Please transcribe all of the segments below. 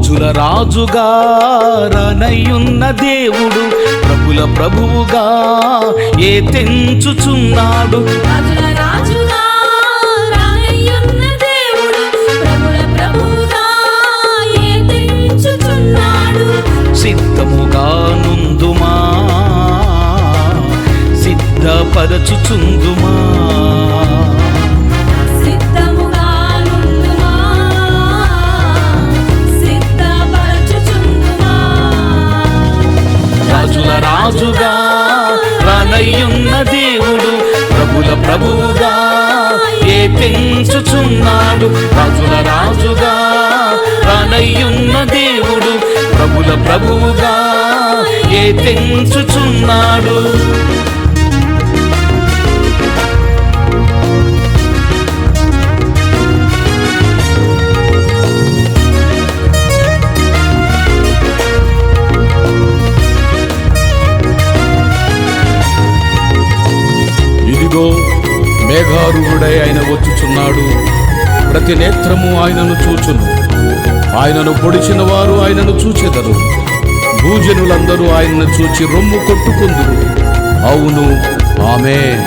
రాజుల రాజుగా రానయ్యున్న దేవుడు ప్రభుల ప్రభువుగా ఏ తెంచుచున్నాడు. రాజుల రాజుగా రానయ్యున్న దేవుడు ప్రభుల ప్రభువుగా ఏ తెంచుచున్నాడు. సిద్ధముగా నుందుమా సిద్ధపరచుచుందుమా. రాజుల రాజుగా రానయ్యున్న దేవుడు ప్రభుల ప్రభువుగా ఏ తెంచుచున్నాడు. రాజుల రాజుగా రానయ్యున్న దేవుడు ప్రభుల ప్రభువుగా ఏ తెంచుచున్నాడు. ఇదిగో మేఘారూఢుడై ఆయన వచ్చుచున్నాడు. ప్రతి నేత్రము ఆయనను చూచును. ఆయనను పొడిచిన వారు ఆయనను చూచెదరు. భూజనులందరూ ఆయనను చూచి రొమ్ము కొట్టుకుందురు. అవును, ఆమేన్.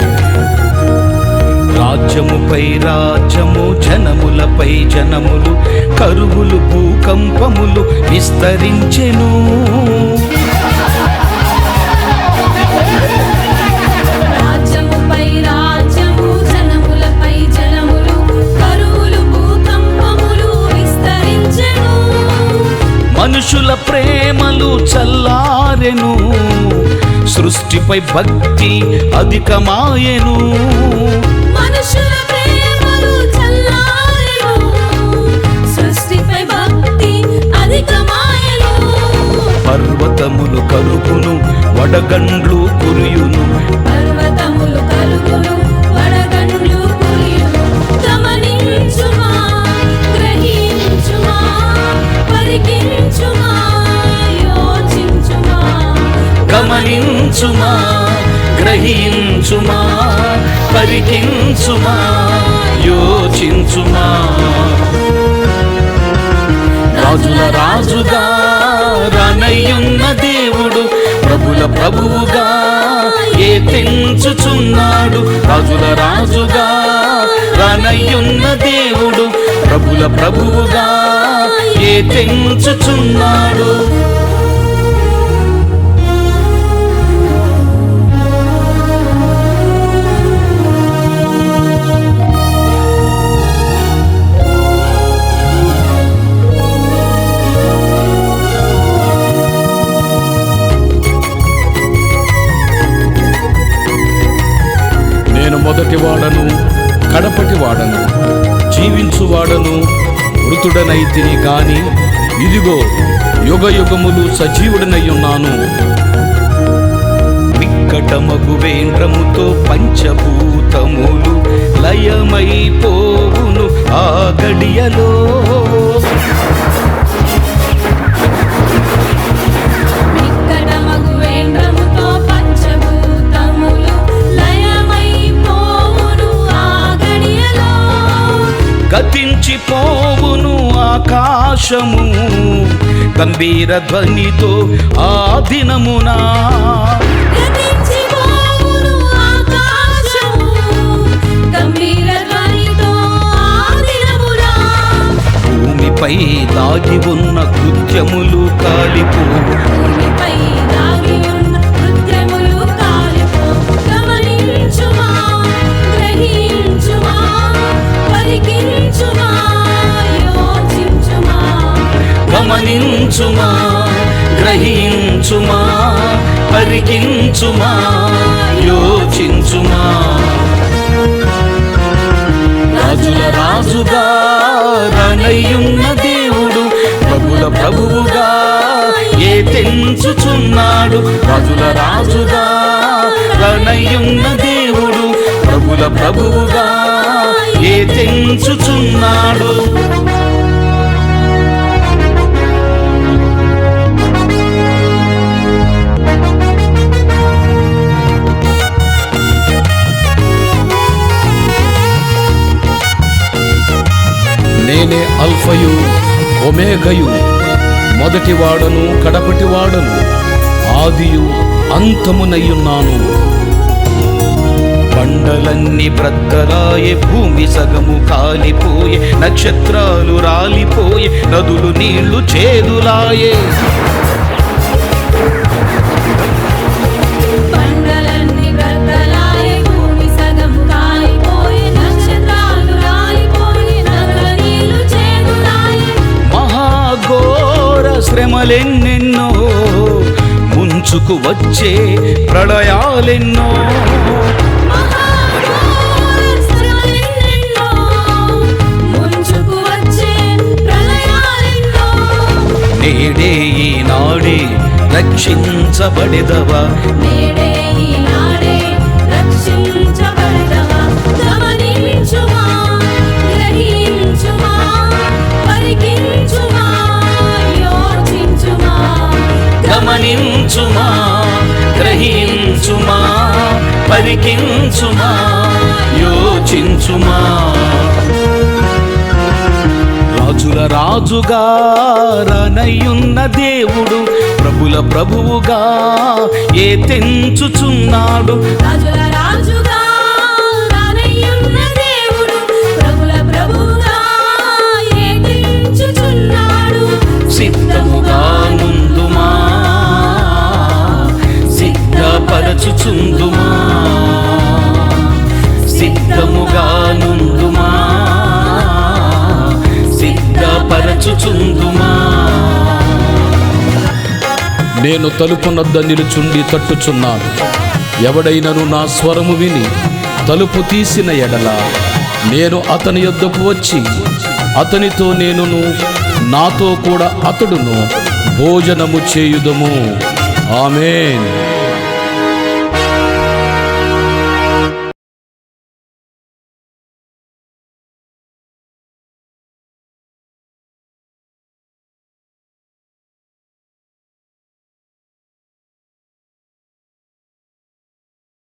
రాజ్యముపై రాజ్యము, జనములపై జనములు, కరువులు భూకంపములు విస్తరించెను. మనుషుల ప్రేమలు చల్లారెను, సృష్టిపై భక్తి అధికమాయెను. మనుషుల ప్రేమలు చల్లారెను, సృష్టిపై భక్తి అధికమాయెను. పర్వతములు కలుగును, వడగండ్లు కురియును. పర్వతములు కలుగును, వడగండ్లు కురియును. గమనించుమా, గ్రహించుమా, పరికించుమా, యోచించుమా. గమనించుమా, గ్రహించుమా, పరికించుమా, యోచించుమా. రాజుల రాజుగా రానయ్యున్న దేవుడు ప్రభుల ప్రభువుగా ఏ తెంచుచున్నాడు. రాజుల రాజుగా రానయ్యున్న దేవుడు ప్రభుల ప్రభువుగా ఏ తెంచుచున్నాడు. నేను మొదటివాడను, కడపటివాడను, జీవించువాడను, మృతుడనైతిని గాని ఇదిగో యుగ యుగములు సజీవుడనయ్యున్నాను. వికటమగు వేంద్రముతో పంచభూతములు లయమైపోవును ఆ గడియలో. గతించిపోవును ఆకాశము గంభీర ధ్వనితో ఆ దినమునా. గతించిపోవును ఆకాశము గంభీర ధ్వనితో ఆ దినమునా. భూమిపై దాగి ఉన్న కృత్యములు కాలిపోవు. భూమిపై దాగి ఉన్న కృత్యములు కాలిపోవు. గమనించుమా, గ్రహించుమా, పరికించుమా, యోచించుమా. గమనించుమా, గ్రహించుమా, పరికించుమా, యోచించుమా. రాజుల రాజుగా రానయ్యున్న దేవుడు ప్రభుల ప్రభువుగా ఏ తెంచుచున్నాడు. రాజుల రాజుగా రానయ్యున్న దేవుడు ప్రభుల ప్రభువుగా ఏ తెంచుచున్నాడు. నేనే అల్ఫయు ఒమేగయు, మొదటివాడను కడపటివాడను, ఆదియు అంతమునయ్యున్నాను. బండలన్నీ బ్రద్దలాయే, భూమి సగము కాలిపోయే, నక్షత్రాలు రాలిపోయే, నదులు నీళ్లు చేదులాయే. బండలన్నీ బ్రద్దలాయే, భూమి సగం కాలిపోయే, నక్షత్రాలు రాలిపోయే, నదుల నీళ్లు చేదులాయే. మహాఘోర శ్రమలెన్నెన్నో, ముంచుకు వచ్చే ప్రళయాలెన్నో. మహాఘోర శ్రమలెన్నెన్నో, ముంచుకు వచ్చే ప్రళయాలెన్నో. నేడే ఈనాడే రక్షించబడెదవా, నేడే ఈనాడే రక్షించబడదవా. గమనించుమా, గ్రహించుమా, పరికించుమా, యోచించుమా. గమనించుమా, గ్రహించుమా, పరికించుమా, యోచించుమా. రాజుల రాజుగా రానయ్యున్న దేవుడు, ప్రభుల ప్రభువుగా ఏ తెంచుచున్నాడు. రాజుల రాజుగా రానయ్యున్న దేవుడు, ప్రభుల ప్రభువుగా ఏదించుచున్నాడు. సిద్ధముగా నుందుమా, సిద్ధపరచుచుందుమా, సిద్ధముగా నుందుమా, సిద్ధపరచుచుందుమా. నేను తలుపునొద్ద నిలుచుండి తట్టుచున్నాను. ఎవడైనను నా స్వరము విని తలుపు తీసిన ఎడల నేను అతని యొద్దకు వచ్చి అతనితో నేనును, నాతో కూడా అతడును భోజనము చేయుదము. ఆమేన్.